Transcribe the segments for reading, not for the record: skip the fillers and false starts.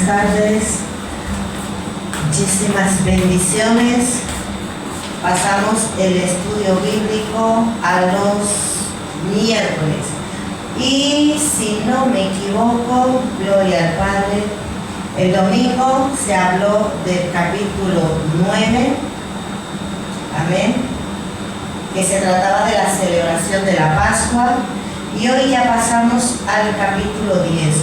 buenas tardes, muchísimas bendiciones. Pasamos el estudio bíblico a los miércoles y si no me equivoco, gloria al Padre, el domingo se habló del capítulo 9, amén, que se trataba de la celebración de la Pascua, y hoy ya pasamos al capítulo 10.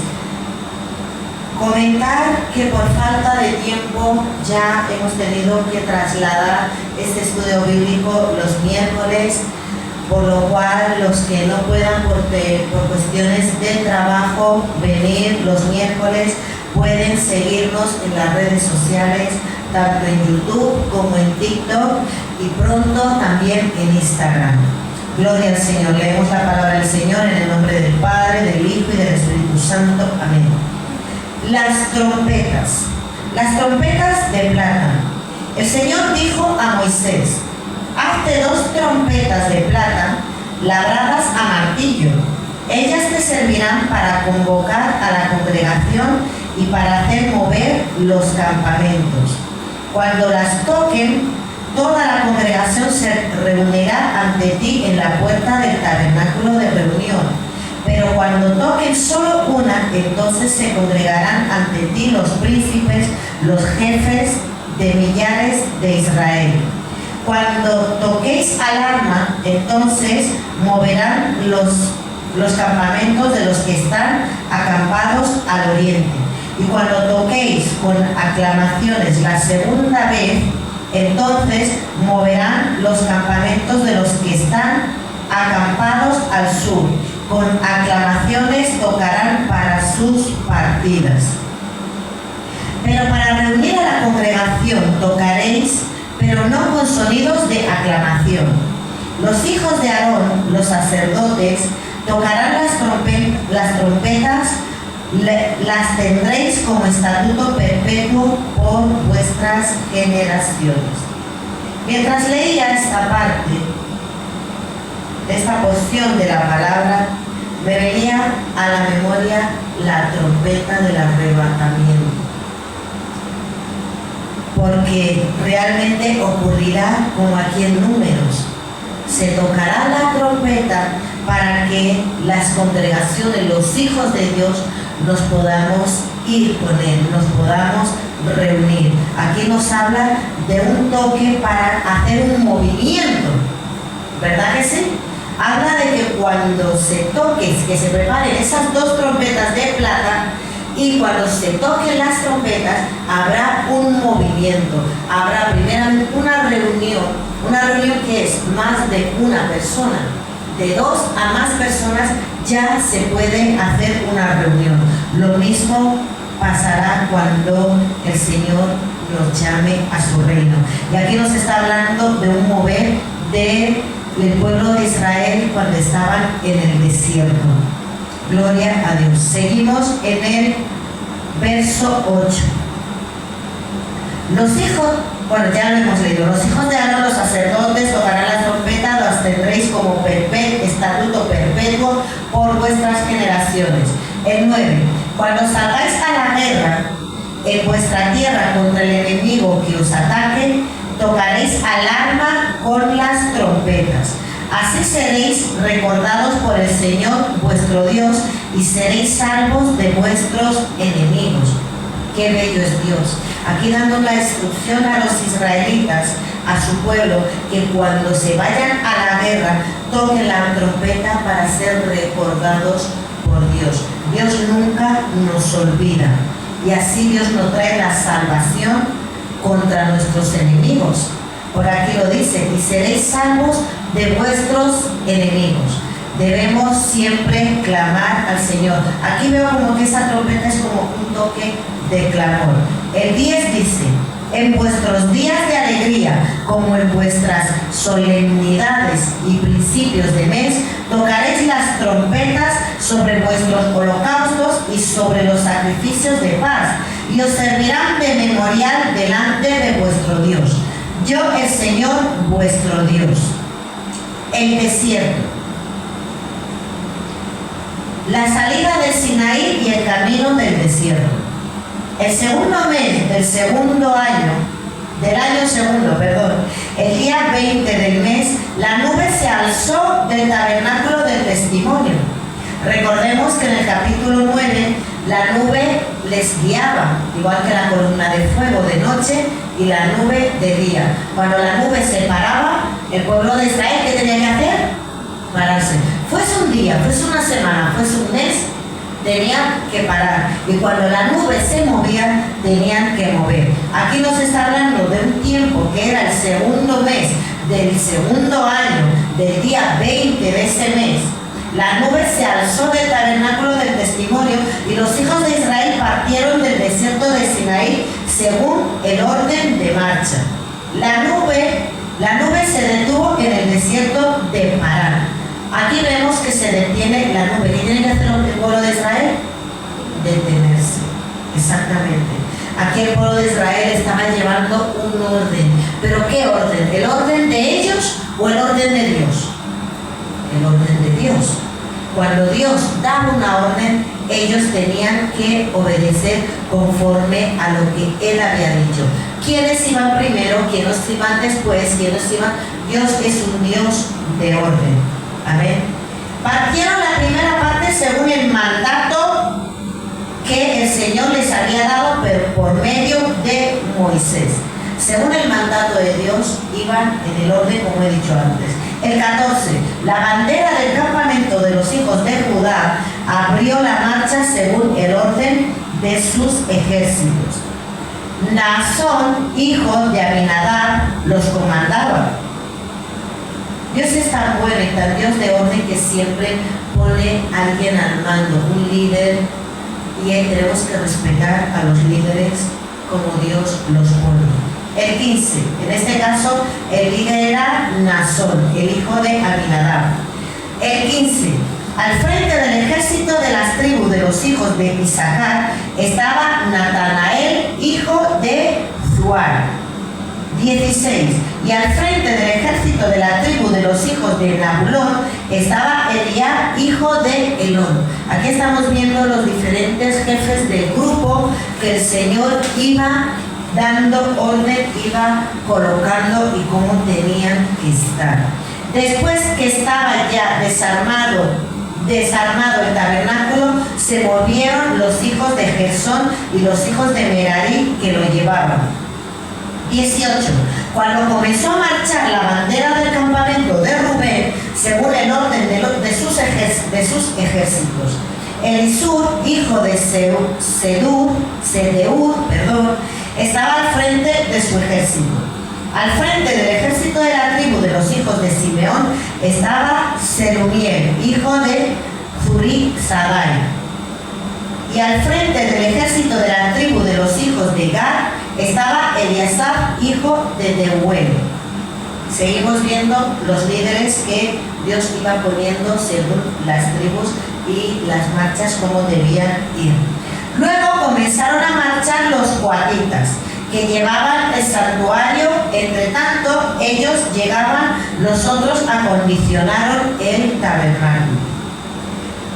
Comentar que por falta de tiempo ya hemos tenido que trasladar este estudio bíblico los miércoles, por lo cual los que no puedan por cuestiones de trabajo venir los miércoles pueden seguirnos en las redes sociales, tanto en YouTube como en TikTok y pronto también en Instagram. Gloria al Señor. Leemos la palabra del Señor en el nombre del Padre, del Hijo y del Espíritu Santo. Amén. Las trompetas de plata. El Señor dijo a Moisés: hazte 2 trompetas de plata labradas a martillo. Ellas te servirán para convocar a la congregación y para hacer mover los campamentos. Cuando las toquen, toda la congregación se reunirá ante ti en la puerta del tabernáculo de reunión. Pero cuando toquen solo una, entonces se congregarán ante ti los príncipes, los jefes de millares de Israel. Cuando toquéis alarma, entonces moverán los campamentos de los que están acampados al oriente. Y cuando toquéis con aclamaciones la segunda vez, entonces moverán los campamentos de los que están acampados al sur. Con aclamaciones tocarán para sus partidas. Pero para reunir a la congregación tocaréis, pero no con sonidos de aclamación. Los hijos de Aarón, los sacerdotes, tocarán las trompetas, las tendréis como estatuto perpetuo por vuestras generaciones. Mientras leía esta parte, esta porción de la palabra, me venía a la memoria la trompeta del arrebatamiento, porque realmente ocurrirá como aquí en Números. Se tocará la trompeta para que las congregaciones, los hijos de Dios, nos podamos ir con Él, nos podamos reunir. Aquí nos habla de un toque para hacer un movimiento, ¿verdad que sí? Habla de que cuando se toque, que se preparen esas 2 trompetas de plata, y cuando se toquen las trompetas habrá un movimiento, habrá primeramente una reunión que es más de una persona, de 2 a más personas ya se puede hacer una reunión. Lo mismo pasará cuando el Señor nos llame a su reino. Y aquí nos está hablando de un mover del pueblo de Israel cuando estaban en el desierto. Gloria a Dios. Seguimos en el verso 8. Ya lo hemos leído. Los hijos de Aarón, los sacerdotes, tocarán las trompetas, las tendréis como estatuto perpetuo por vuestras generaciones. El 9. Cuando salgáis a la guerra en vuestra tierra contra el enemigo que os ataque, tocaréis alarma con las trompetas. Así seréis recordados por el Señor vuestro Dios y seréis salvos de vuestros enemigos. Qué bello es Dios. Aquí dando la instrucción a los israelitas, a su pueblo, que cuando se vayan a la guerra toquen la trompeta para ser recordados por Dios. Dios nunca nos olvida y así Dios nos trae la salvación contra nuestros enemigos. Por aquí lo dice: y seréis salvos de vuestros enemigos. Debemos siempre clamar al Señor. Aquí veo como que esa trompeta es como un toque de clamor. El 10 dice: en vuestros días de alegría, como en vuestras solemnidades y principios de mes, tocaréis las trompetas sobre vuestros holocaustos y sobre los sacrificios de paz, y os servirán de memorial delante de vuestro Dios. Yo, el Señor, vuestro Dios. El desierto. La salida del Sinaí y el camino del desierto. El segundo mes del año segundo, el día 20 del mes, la nube se alzó del tabernáculo del testimonio. Recordemos que en el capítulo 9 la nube les guiaba, igual que la columna de fuego de noche y la nube de día. Cuando la nube se paraba, el pueblo de Israel, ¿qué tenía que hacer? Pararse. Fuese un día, fuese una semana, fuese un mes, tenían que parar. Y cuando la nube se movía, tenían que mover. Aquí nos está hablando de un tiempo que era el segundo mes del segundo año, del día 20 de ese mes. La nube se alzó del tabernáculo del testimonio y los hijos de Israel partieron del desierto de Sinaí según el orden de marcha. La nube se detuvo en el desierto de Parán. Aquí vemos que se detiene la nube. ¿Qué tiene que hacer el pueblo de Israel? Detenerse. Exactamente. Aquí el pueblo de Israel estaba llevando un orden. ¿Pero qué orden? ¿El orden de ellos o el orden de Dios? El orden de Dios. Cuando Dios daba una orden, ellos tenían que obedecer conforme a lo que Él había dicho. ¿Quiénes iban primero? ¿Quiénes iban después? ¿Quiénes iban? Dios es un Dios de orden. Amén. Partieron la primera parte según el mandato que el Señor les había dado, pero por medio de Moisés. Según el mandato de Dios, iban en el orden como he dicho antes. El 14. La bandera del campamento de los hijos de Judá abrió la marcha según el orden de sus ejércitos. Naasón, hijo de Aminadab, los comandaba. Dios es tan bueno y tan Dios de orden que siempre pone a alguien al mando, un líder, y tenemos que respetar a los líderes como Dios los pone. El 15, en este caso el líder era Naasón, el hijo de Aminadab. El 15, al frente del ejército de las tribus de los hijos de Isaacar estaba Natanael, hijo de Zuar. 16. Y al frente del ejército de la tribu de los hijos de Nabulón estaba Eliab, hijo de Elón. Aquí estamos viendo los diferentes jefes del grupo que el Señor iba dando orden, iba colocando y cómo tenían que estar. Después que estaba ya desarmado el tabernáculo, se movieron los hijos de Gersón y los hijos de Merari que lo llevaban. 18. Cuando comenzó a marchar la bandera del campamento de Rubén, según el orden de sus ejércitos, Elisur, hijo de Sedeur, estaba al frente de su ejército. Al frente del ejército de la tribu de los hijos de Simeón estaba Selumiel, hijo de Zuri-Sadai. Y al frente del ejército de la tribu de los hijos de Gad estaba Eliasaf, hijo de Deuel. Seguimos viendo los líderes que Dios iba poniendo según las tribus y las marchas como debían ir. Luego comenzaron a marchar los coatitas, que llevaban el santuario. Entre tanto, ellos llegaban, los otros acondicionaron el tabernáculo.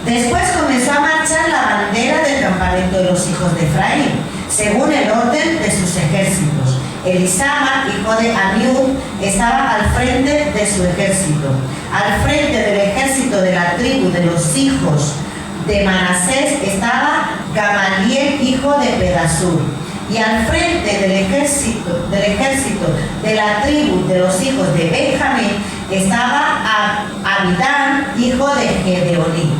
Después comenzó a marchar la bandera del campamento de los hijos de Efraín, según el orden de sus ejércitos. Elisama, hijo de Amiud, estaba al frente de su ejército. Al frente del ejército de la tribu de los hijos de Manasés estaba Gamaliel, hijo de Pedasur. Y al frente del ejército de la tribu de los hijos de Benjamín estaba Abidán, hijo de Gedeoní.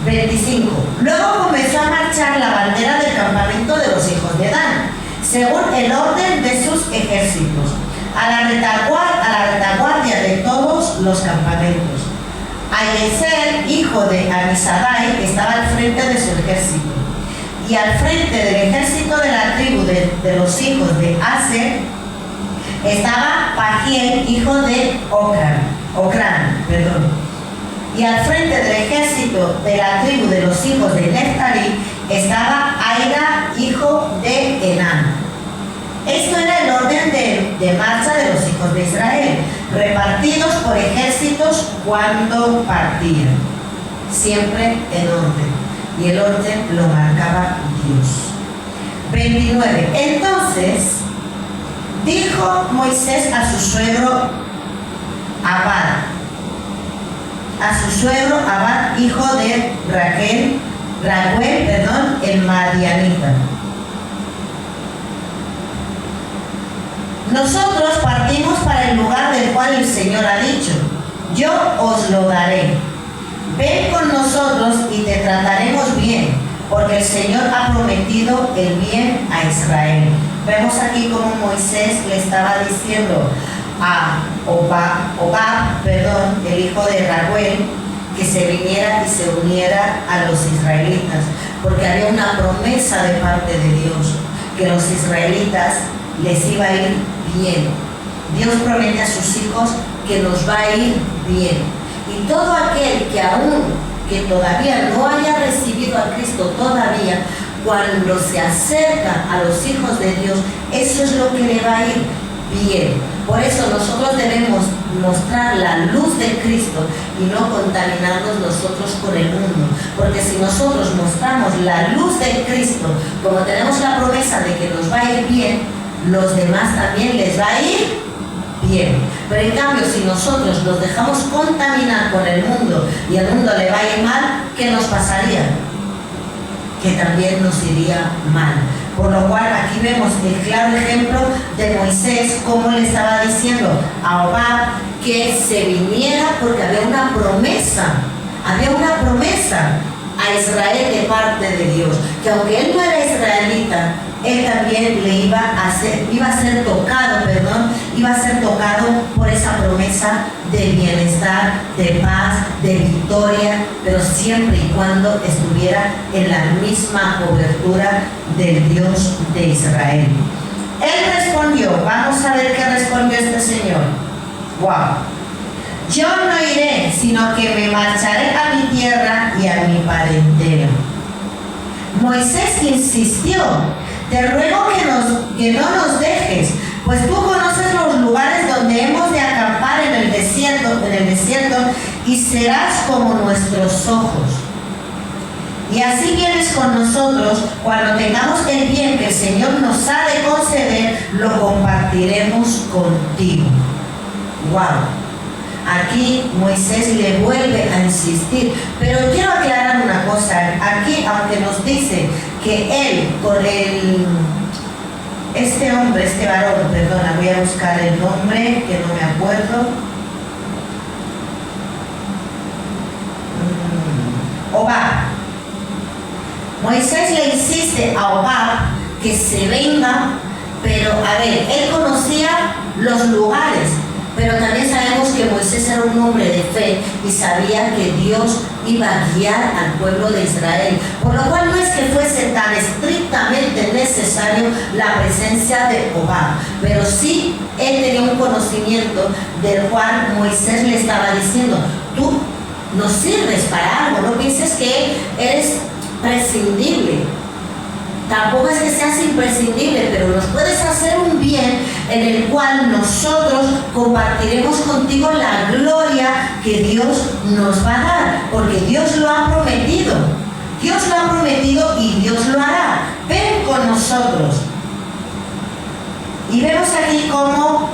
25. Luego comenzó a marchar la bandera del campamento de los hijos de Dan, según el orden de sus ejércitos, a la retaguardia de todos los campamentos. Ayezer, hijo de Amisadai, estaba al frente de su ejército. Y al frente del ejército de la tribu de los hijos de Aser estaba Pagiel, hijo de Ocrán. Y al frente del ejército de la tribu de los hijos de Neftalí estaba Aira, hijo de Enán. Esto era el orden de marcha de los hijos de Israel, repartidos por ejércitos cuando partían, siempre en orden. Y el orden lo marcaba 29. Entonces dijo Moisés a su suegro Abad, hijo de Raguel, el madianita: nosotros partimos para el lugar del cual el Señor ha dicho, yo os lo daré. Ven con nosotros y te trataremos bien, porque el Señor ha prometido el bien a Israel. Vemos aquí como Moisés le estaba diciendo a Obab, el hijo de Raguel, que se viniera y se uniera a los israelitas, porque había una promesa de parte de Dios, que los israelitas les iba a ir bien. Dios promete a sus hijos que nos va a ir bien. Y todo aquel que todavía no haya recibido a Cristo todavía, cuando se acerca a los hijos de Dios, eso es lo que le va a ir bien. Por eso nosotros debemos mostrar la luz de Cristo y no contaminarnos nosotros con el mundo. Porque si nosotros mostramos la luz de Cristo, como tenemos la promesa de que nos va a ir bien, los demás también les va a ir bien. Pero en cambio, si nosotros nos dejamos contaminar con el mundo y al mundo le va a ir mal, ¿qué nos pasaría? Que también nos iría mal. Por lo cual aquí vemos el claro ejemplo de Moisés, como le estaba diciendo a Obab que se viniera, porque había una promesa a Israel de parte de Dios, que aunque él no era israelita, él también iba a ser tocado por esa promesa de bienestar, de paz, de victoria, pero siempre y cuando estuviera en la misma cobertura del Dios de Israel. Él respondió, vamos a ver qué respondió este señor. Wow. Yo no iré, sino que me marcharé a mi tierra y a mi parentela. Moisés insistió, te ruego que no nos dejes, pues tú conoces los lugares donde hemos de acampar en el desierto, y serás como nuestros ojos. Y así vienes con nosotros, cuando tengamos el bien que el Señor nos ha de conceder, lo compartiremos contigo. Wow. Aquí Moisés le vuelve a insistir, pero quiero aclarar una cosa. Aquí, aunque nos dice que él con este varón, perdona, voy a buscar el nombre que no me acuerdo. Obab. Moisés le insiste a Obab que se venga, pero a ver, él conocía los lugares, pero también sabemos que Moisés era un hombre de fe y sabía que Dios iba a guiar al pueblo de Israel, por lo cual no es que fuese tan estrictamente necesario la presencia de Obab, pero sí él tenía un conocimiento del cual Moisés le estaba diciendo, tú nos sirves para algo, no pienses que eres prescindible. Tampoco es que seas imprescindible, pero nos puedes hacer un bien en el cual nosotros compartiremos contigo la gloria que Dios nos va a dar, porque Dios lo ha prometido. Dios lo ha prometido y Dios lo hará. Ven con nosotros. Y vemos aquí cómo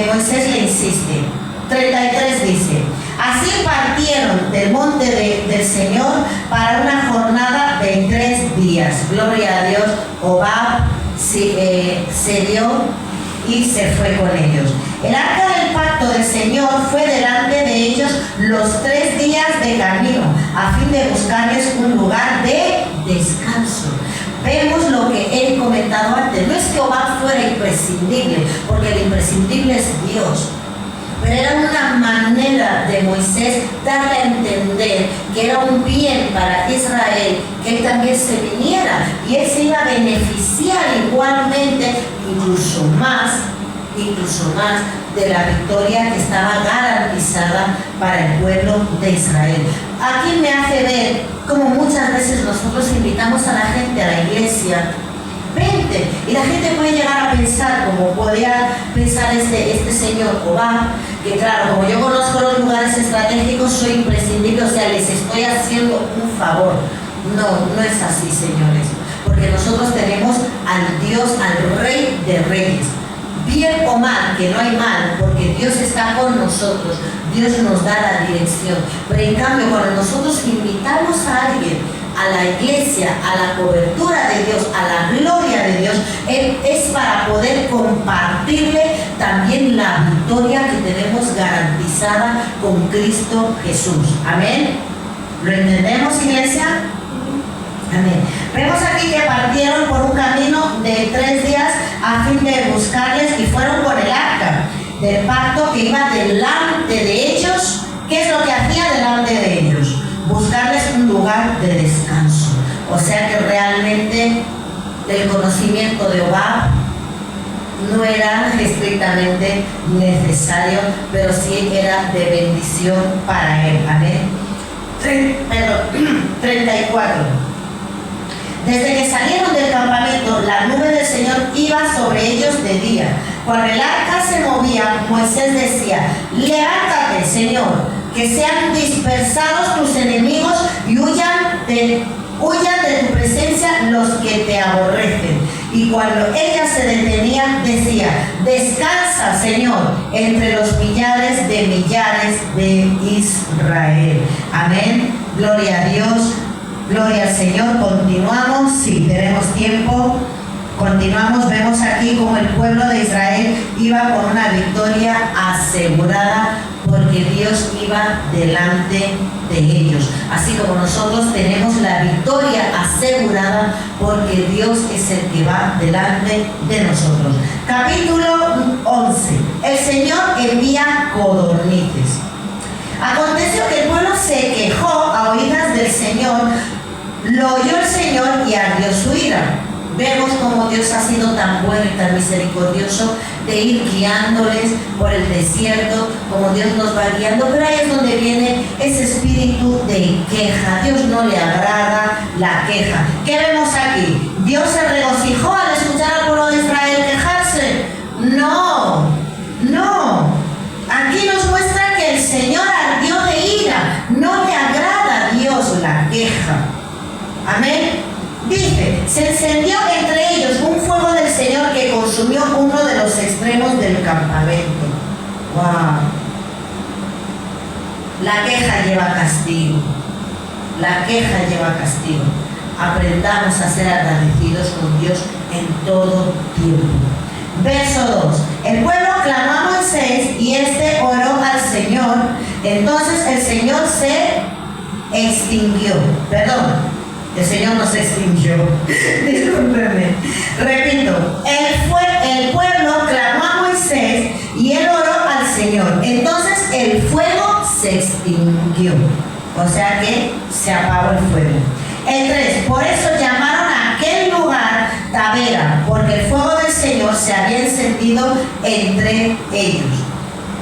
Moisés le insiste. 33 dice, así partieron del monte del Señor para una jornada de 3 días. Gloria a Dios. Obab se dio y se fue con ellos. El arca del pacto del Señor fue delante de ellos los 3 días de camino, a fin de buscarles un lugar de descanso. Vemos lo que he comentado antes. No es que Obab fuera imprescindible, porque el imprescindible es Dios. Pero era una manera de Moisés darle a entender que era un bien para Israel que él también se viniera y él se iba a beneficiar igualmente, incluso más de la victoria que estaba garantizada para el pueblo de Israel. Aquí me hace ver cómo muchas veces nosotros invitamos a la gente a la iglesia. Vente. Y la gente puede llegar a pensar, como podía pensar este señor Obab, que claro, como yo conozco los lugares estratégicos, soy imprescindible, o sea, les estoy haciendo un favor. No, no es así, señores, porque nosotros tenemos al Dios, al Rey de Reyes. Bien o mal, que no hay mal, porque Dios está con nosotros, Dios nos da la dirección. Pero en cambio, cuando nosotros invitamos a alguien a la iglesia, a la cobertura de Dios, a la gloria de Dios, es para poder compartirle también la victoria que tenemos garantizada con Cristo Jesús. Amén. ¿Lo entendemos, iglesia? Amén. Vemos aquí que partieron por un camino de 3 días a fin de buscarles y fueron con el arca del pacto que iba delante de ellos. ¿Qué es lo que hacía delante de ellos? Buscarles un lugar de descanso. O sea que realmente el conocimiento de Jehová no era estrictamente necesario, pero sí era de bendición para él. Amén. 34. Desde que salieron del campamento, la nube del Señor iba sobre ellos de día. Cuando el arca se movía, Moisés decía: levántate, Señor, que sean dispersados tus enemigos y huyan de tu presencia los que te aborrecen. Y cuando ella se detenía, decía: descansa, Señor, entre los millares de Israel. Amén. Gloria a Dios. Gloria al Señor. Continuamos, si tenemos tiempo. Continuamos, vemos aquí como el pueblo de Israel iba con una victoria asegurada porque Dios iba delante de ellos. Así como nosotros tenemos la victoria asegurada porque Dios es el que va delante de nosotros. Capítulo 11. El Señor envía codornices. Aconteció que el pueblo se quejó a oídas del Señor, lo oyó el Señor y ardió su ira. Vemos cómo Dios ha sido tan bueno y tan misericordioso de ir guiándoles por el desierto, como Dios nos va guiando, pero ahí es donde viene ese espíritu de queja. Dios no le agrada la queja. ¿Qué vemos aquí? ¿Dios se regocijó al escuchar al pueblo de Israel quejarse? No, no. Aquí nos muestra que el Señor ardió de ira. No le agrada a Dios la queja. Amén. Dice: se encendió entre ellos un fuego del Señor que consumió uno de los extremos del campamento. ¡Wow! La queja lleva castigo. La queja lleva castigo. Aprendamos a ser agradecidos con Dios en todo tiempo. Verso 2. El pueblo clamó a Moisés y este oró al Señor. Entonces el Señor se extinguió. Perdón. El Señor no se extinguió. Discúlpenme. Repito. El pueblo clamó a Moisés y él oró al Señor. Entonces el fuego se extinguió. O sea que se apagó el fuego. El 3. Por eso llamaron a aquel lugar Tabera, porque el fuego del Señor se había encendido entre ellos.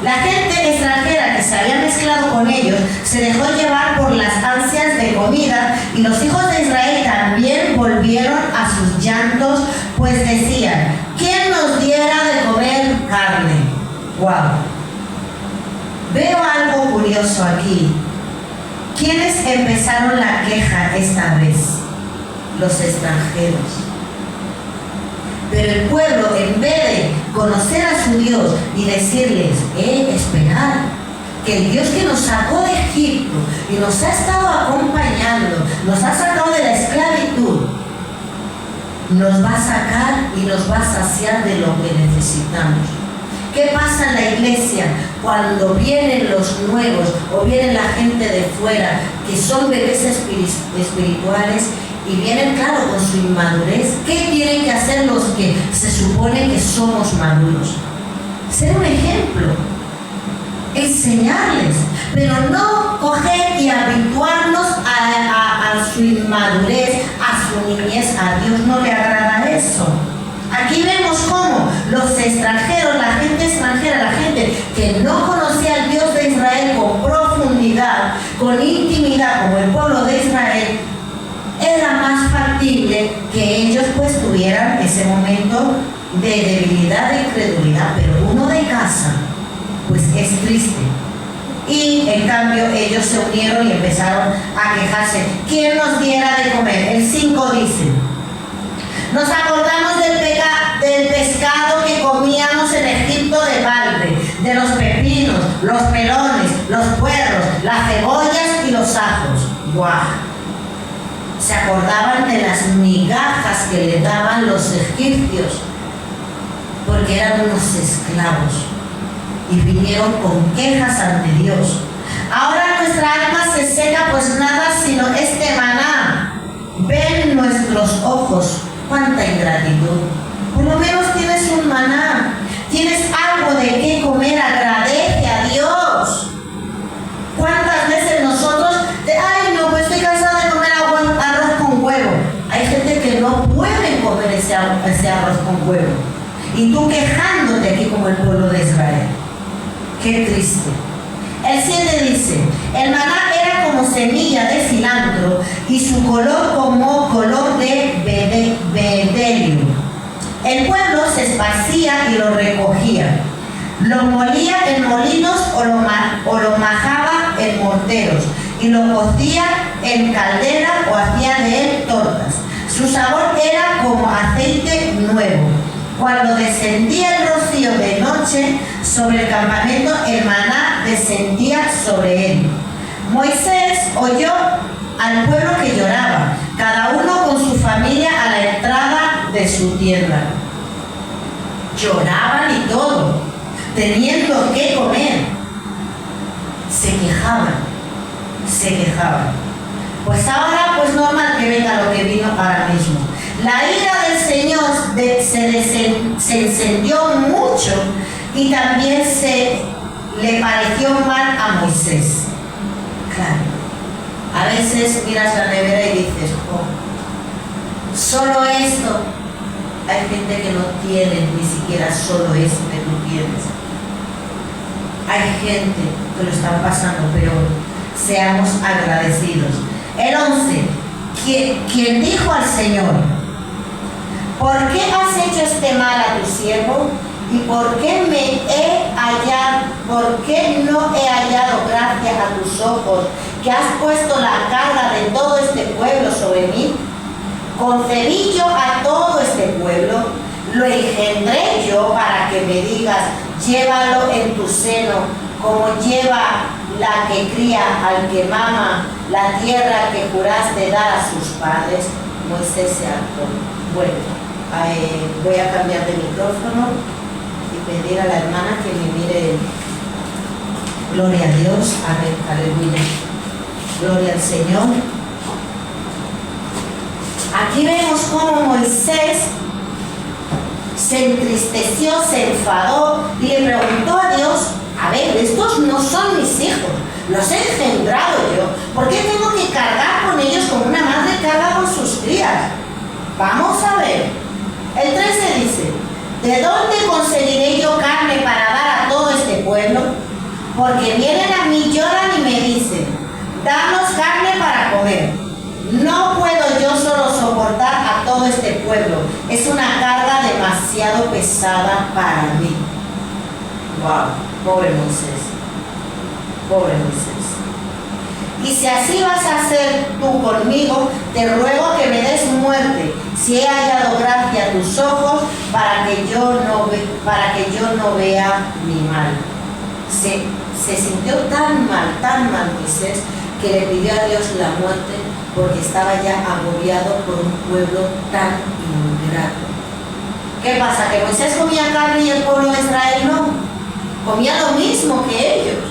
La gente extranjera que se había mezclado con ellos se dejó llevar por las ansias de comida, y los hijos de Israel también volvieron a sus llantos, pues decían: ¿quién nos diera de comer carne? ¡Wow! Veo algo curioso aquí. ¿Quiénes empezaron la queja esta vez? Los extranjeros. Pero el pueblo, en vez de conocer a su Dios y decirles: esperad, que el Dios que nos sacó de Egipto y nos ha estado acompañando, nos ha sacado de la esclavitud, nos va a sacar y nos va a saciar de lo que necesitamos. ¿Qué pasa en la iglesia cuando vienen los nuevos o viene la gente de fuera que son bebés espirituales y vienen, claro, con su inmadurez? ¿Qué tienen que hacer los que se supone que somos maduros? Ser un ejemplo, enseñarles, pero no coger y habituarnos a su inmadurez, a su niñez. A Dios no le agrada eso. Aquí vemos cómo los extranjeros, la gente extranjera, la gente que no conocía al Dios de Israel con profundidad, con intimidad, como el pueblo de Israel, era más factible que ellos pues tuvieran ese momento de debilidad, de incredulidad. Pero uno de casa pues es triste. Y en cambio ellos se unieron y empezaron a quejarse: ¿quién nos diera de comer? El 5 dice: nos acordamos de los melones, los puerros, las cebollas y los ajos. ¡Guau! Se acordaban de las migajas que le daban los egipcios, porque eran unos esclavos, y vinieron con quejas ante Dios. Ahora nuestra alma se seca, pues nada sino este maná. Ven nuestros ojos, cuánta ingratitud. Por lo menos tienes un maná, tienes algo de qué comer, agradece a Dios. ¿Cuántas veces nosotros, ay no, pues estoy cansada de comer arroz con huevo? Hay gente que no puede comer ese arroz con huevo. Y tú quejándote aquí como el pueblo de Israel. Qué triste. El 7 dice, el maná era como semilla de cilantro y su color como color de bedelio. El pueblo se esparcía y lo recogía. Lo molía en molinos o lo majaba en morteros y lo cocía en caldera o hacía de él tortas. Su sabor era como aceite nuevo. Cuando descendía el rocío de noche sobre el campamento, el maná descendía sobre él. Moisés oyó al pueblo que lloraba, cada uno con su familia a la entrada de su tienda. Lloraban y todo, teniendo que comer. Se quejaban. Pues ahora, pues normal que venga lo que vino ahora mismo. La ira del Señor se encendió mucho y también se le pareció mal a Moisés. Claro, a veces miras la nevera y dices, oh, solo esto. Hay gente que no tiene ni siquiera solo esto que tú tienes. Hay gente que lo están pasando peor. Seamos agradecidos. El 11, quien dijo al Señor, ¿por qué has hecho este mal a tu siervo? ¿Y por qué no he hallado gracia a tus ojos, que has puesto la carga de todo este pueblo sobre mí? Concebí yo a todo este pueblo, lo engendré yo para que me digas, llévalo en tu seno, como lleva la que cría al que mama la tierra que juraste dar a sus padres. Moisés se hartó. Bueno, voy a cambiar de micrófono y pedir a la hermana que me mire. Gloria a Dios, amén, aleluya. Gloria al Señor. Aquí vemos cómo Moisés se entristeció, se enfadó y le preguntó a Dios, a ver, estos no son mis hijos, los he engendrado yo, ¿por qué tengo que cargar con ellos como una madre carga con sus crías? Vamos a ver. El 13 dice, ¿de dónde conseguiré yo carne para dar a todo este pueblo? Porque vienen a mí, lloran y me dicen, danos carne para comer. No puedo yo solo soportar a todo este pueblo. Es una carga demasiado pesada para mí. Wow, pobre Moisés. Pobre Moisés. Y si así vas a hacer tú conmigo, te ruego que me des muerte, si he hallado gracia a tus ojos, para que yo no vea mi mal. Se sintió tan mal Moisés, que le pidió a Dios la muerte, porque estaba ya agobiado por un pueblo tan ingrato. ¿Qué pasa? ¿Que Moisés comía carne y el pueblo de Israel no? Comía lo mismo que ellos.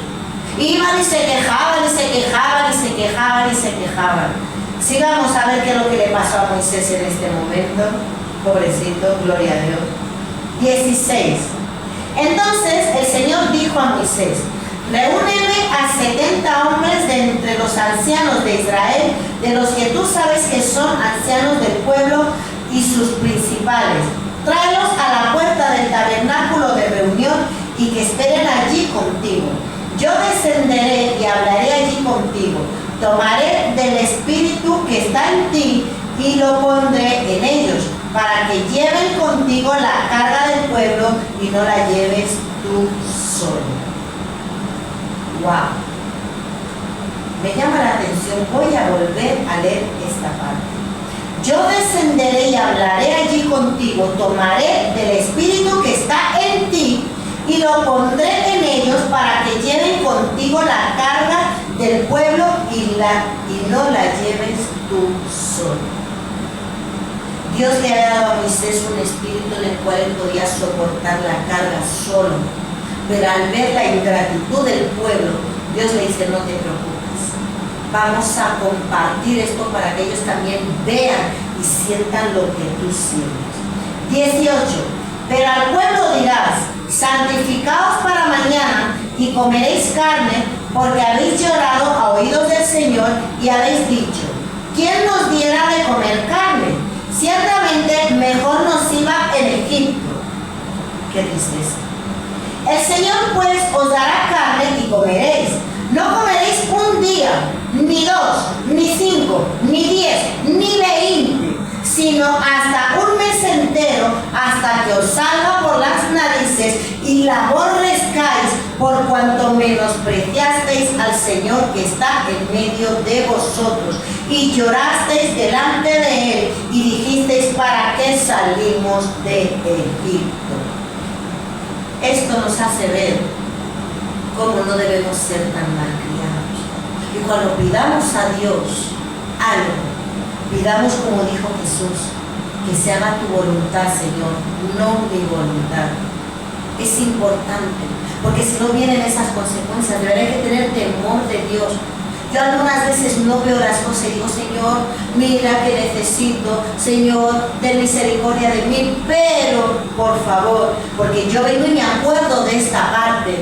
Iban y se quejaban, y se quejaban, y se quejaban, y se quejaban. Sigamos a ver qué es lo que le pasó a Moisés en este momento. Pobrecito, gloria a Dios. 16. Entonces el Señor dijo a Moisés, reúneme a 70 hombres de entre los ancianos de Israel, de los que tú sabes que son ancianos del pueblo y sus principales. Tráelos a la puerta del tabernáculo de reunión y que esperen allí contigo. Yo descenderé y hablaré allí contigo. Tomaré del espíritu que está en ti y lo pondré en ellos, para que lleven contigo la carga del pueblo y no la lleves tú solo. Wow. Me llama la atención, voy a volver a leer esta parte. Yo descenderé y hablaré allí contigo, tomaré del espíritu que está en ti y lo pondré en ellos para que lleven contigo la carga del pueblo y no la lleves tú solo. Dios le ha dado a Moisés un espíritu en el cual él podía soportar la carga solo. Pero al ver la ingratitud del pueblo, Dios le dice, no te preocupes. Vamos a compartir esto para que ellos también vean y sientan lo que tú sientes. 18. Pero al pueblo dirás, santificaos para mañana y comeréis carne, porque habéis llorado a oídos del Señor y habéis dicho, ¿quién nos diera de comer carne? Ciertamente mejor nos iba en Egipto. Qué tristeza. El Señor pues os dará carne y comeréis. No comeréis un día, ni 2, ni 5, ni 10, ni 20, sino hasta un mes entero, hasta que os salga por las narices y la aborrezcáis, por cuanto menospreciasteis al Señor que está en medio de vosotros, y llorasteis delante de Él, y dijisteis, ¿para qué salimos de Egipto? Esto nos hace ver cómo no debemos ser tan malcriados. Y cuando pidamos a Dios algo, pidamos como dijo Jesús, que se haga tu voluntad, Señor, no mi voluntad. Es importante, porque si no vienen esas consecuencias, de verdad hay que tener temor de Dios. Yo algunas veces no veo las cosas y digo, Señor, mira que necesito, Señor, ten misericordia de mí, pero, por favor, porque yo vengo y me acuerdo de esta parte,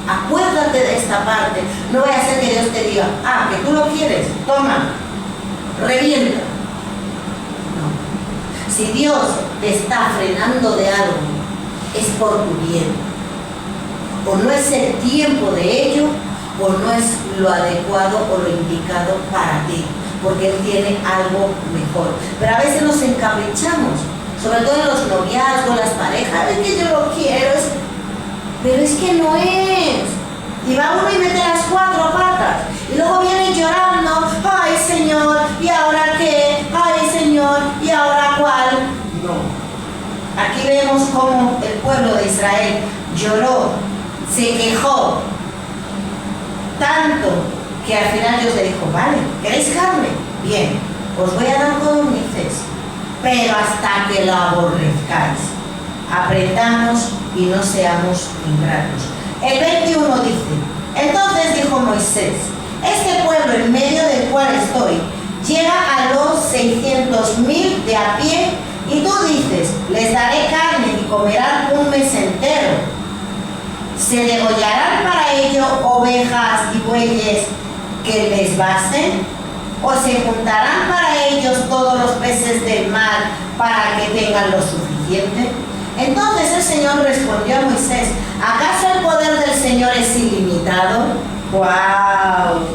acuérdate de esta parte, no voy a hacer que Dios te diga, que tú lo quieres, toma, revienta. No. Si Dios te está frenando de algo, es por tu bien. O no es el tiempo de ello, o no es lo adecuado o lo indicado para ti, porque Él tiene algo mejor. Pero a veces nos encaprichamos, sobre todo en los noviazgos, las parejas, es que yo lo quiero, pero es que no es. Y va uno y mete las 4 patas, y luego viene llorando, ay Señor, ¿y ahora qué? Ay Señor, ¿y ahora cuál? No. Aquí vemos cómo el pueblo de Israel lloró, se quejó, tanto que al final Dios le dijo, vale, ¿queréis carne? Bien, os voy a dar codornices, pero hasta que lo aborrezcáis. Aprendamos y no seamos ingratos. El 21 dice, entonces dijo Moisés, este pueblo en medio del cual estoy llega a los 600,000 de a pie, y tú dices, les daré carne y comerán un mes entero. ¿Se degollarán para ello ovejas y bueyes que les basten? ¿O se juntarán para ellos todos los peces del mar para que tengan lo suficiente? Entonces el Señor respondió a Moisés, ¿acaso el poder del Señor es ilimitado? ¡Wow!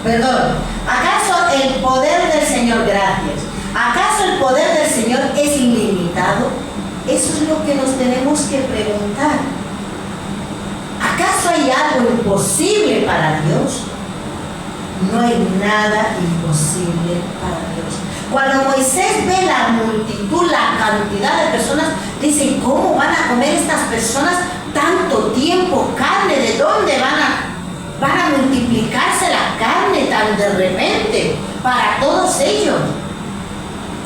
Perdón, ¿acaso el poder del Señor, gracias, ¿acaso el poder del Señor es ilimitado? Eso es lo que nos tenemos que preguntar. ¿Acaso hay algo imposible para Dios? No hay nada imposible para Dios. Cuando Moisés ve la multitud, la cantidad de personas, dice, ¿cómo van a comer estas personas tanto tiempo carne? ¿De dónde van a multiplicarse la carne tan de repente para todos ellos?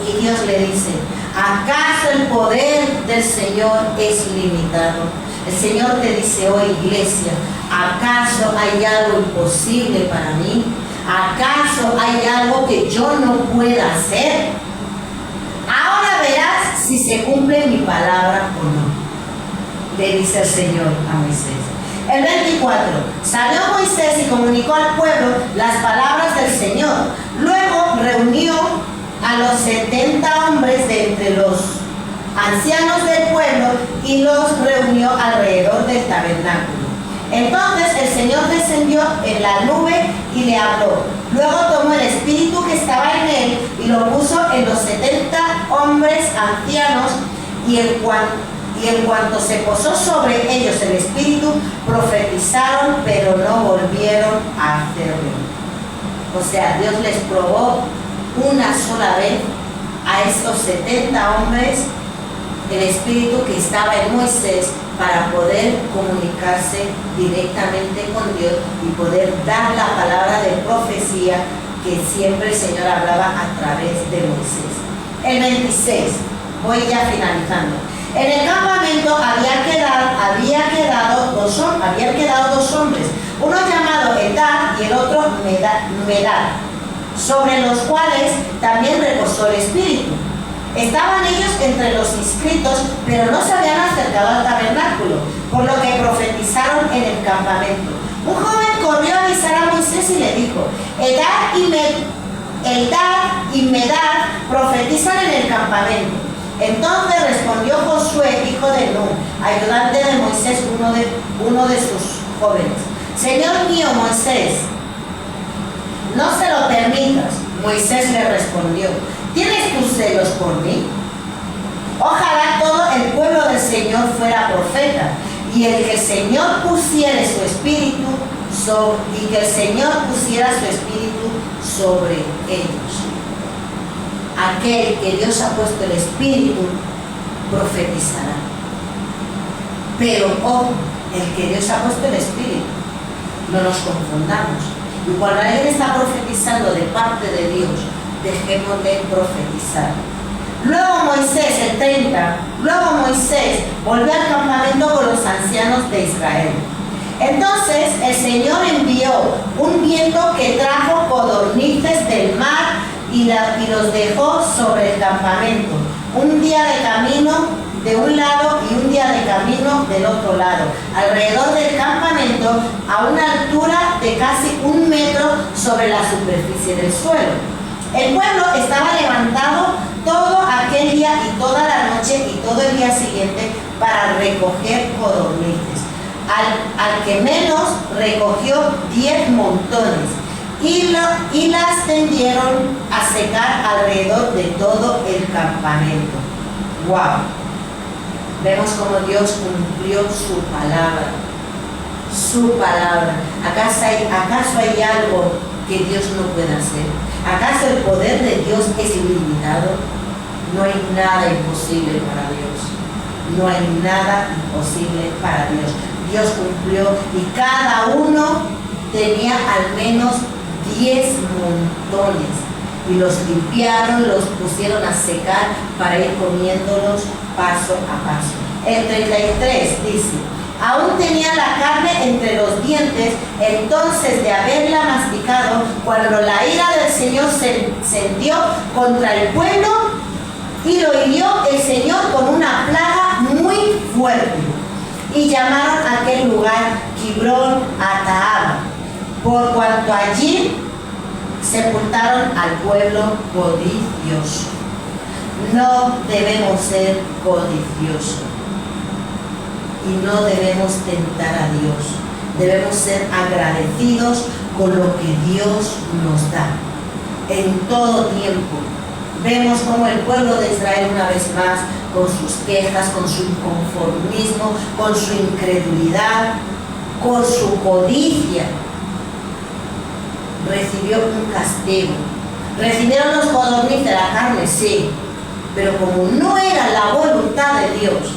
Y Dios le dice, ¿acaso el poder del Señor es limitado? El Señor te dice hoy, iglesia, ¿acaso hay algo imposible para mí? ¿Acaso hay algo que yo no pueda hacer? Ahora verás si se cumple mi palabra o no, le dice el Señor a Moisés. El 24, salió Moisés y comunicó al pueblo las palabras del Señor. Luego reunió a los 70 hombres de entre los ancianos del pueblo y los reunió alrededor del tabernáculo. Entonces el Señor descendió en la nube y le habló. Luego tomó el espíritu que estaba en él y lo puso en los 70 hombres ancianos, y en cuanto se posó sobre ellos el espíritu, profetizaron, pero no volvieron a hacerlo. O sea, Dios les probó una sola vez a estos 70 hombres el espíritu que estaba en Moisés para poder comunicarse directamente con Dios y poder dar la palabra de profecía que siempre el Señor hablaba a través de Moisés. El 26, voy ya finalizando. En el campamento habían quedado dos hombres, uno llamado Eldad y el otro Medad, sobre los cuales también reposó el Espíritu. Estaban ellos entre los inscritos, pero no se habían acercado al tabernáculo, por lo que profetizaron en el campamento. Un joven corrió a avisar a Moisés y le dijo: Eldad y Medad profetizan en el campamento. Entonces respondió Josué, hijo de Nun, ayudante de Moisés, uno de sus jóvenes: Señor mío Moisés, no se lo permitas. Moisés le respondió: ¿tienes tus celos por mí? Ojalá todo el pueblo del Señor fuera profeta, y el que el Señor pusiera su espíritu sobre ellos. Aquel que Dios ha puesto el espíritu profetizará. Pero ojo, el que Dios ha puesto el espíritu, no nos confundamos. Y cuando alguien está profetizando de parte de Dios, dejémosle profetizar. Luego Moisés, el 30, volvió al campamento con los ancianos de Israel. Entonces el Señor envió un viento que trajo codornices del mar y los dejó sobre el campamento, un día de camino de un lado y un día de camino del otro lado, alrededor del campamento, a una altura de casi 1 metro sobre la superficie del suelo. El pueblo estaba levantado todo aquel día y toda la noche y todo el día siguiente para recoger codornices. Al que menos recogió 10 montones y las tendieron a secar alrededor de todo el campamento. ¡Wow! Vemos cómo Dios cumplió su palabra. Su palabra. ¿Acaso hay algo que Dios no pueda hacer? ¿Acaso el poder de Dios es ilimitado? No hay nada imposible para Dios. No hay nada imposible para Dios. Dios cumplió y cada uno tenía al menos 10 montones. Y los limpiaron, los pusieron a secar para ir comiéndolos paso a paso. El 33 dice: aún tenía la carne entre los dientes, entonces de haberla masticado, cuando la ira del Señor se encendió contra el pueblo, y lo hirió el Señor con una plaga muy fuerte. Y llamaron a aquel lugar Kibrón Ataab, por cuanto allí sepultaron al pueblo codicioso. No debemos ser codiciosos y no debemos tentar a Dios. Debemos ser agradecidos con lo que Dios nos da en todo tiempo. Vemos como el pueblo de Israel, una vez más, con sus quejas, con su inconformismo, con su incredulidad, con su codicia, recibió un castigo. Recibieron los codornices de la carne, sí, pero como no era la voluntad de Dios,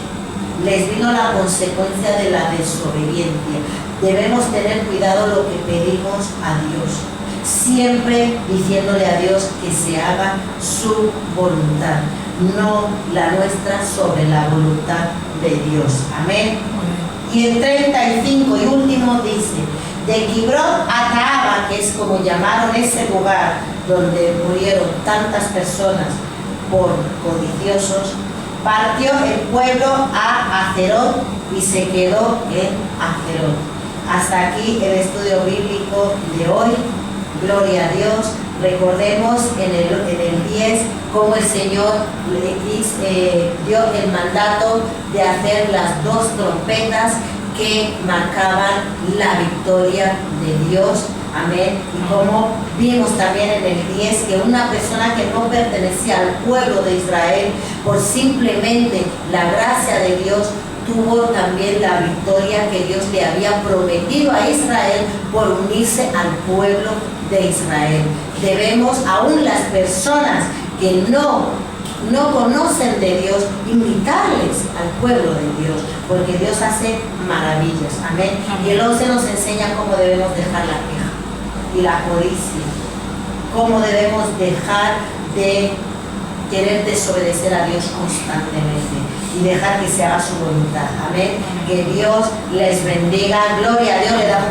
les vino la consecuencia de la desobediencia. Debemos tener cuidado lo que pedimos a Dios, siempre diciéndole a Dios que se haga su voluntad, no la nuestra sobre la voluntad de Dios. Amén. Y el 35 y último dice: de Kibrón Ataab, que es como llamaron ese lugar donde murieron tantas personas por codiciosos, partió el pueblo a Hazerot y se quedó en Hazerot. Hasta aquí el estudio bíblico de hoy. Gloria a Dios. Recordemos en el 10 cómo el Señor dio el mandato de hacer las 2 trompetas que marcaban la victoria de Dios. Amén. Y como vimos también en el 10 que una persona que no pertenecía al pueblo de Israel, por simplemente la gracia de Dios, tuvo también la victoria que Dios le había prometido a Israel por unirse al pueblo de Israel. Debemos, aún las personas que no conocen de Dios, invitarles al pueblo de Dios, porque Dios hace maravillas, amén. Y el 11 nos enseña cómo debemos dejar la queja y la codicia, cómo debemos dejar de querer desobedecer a Dios constantemente y dejar que se haga su voluntad, amén. Que Dios les bendiga, gloria a Dios, le damos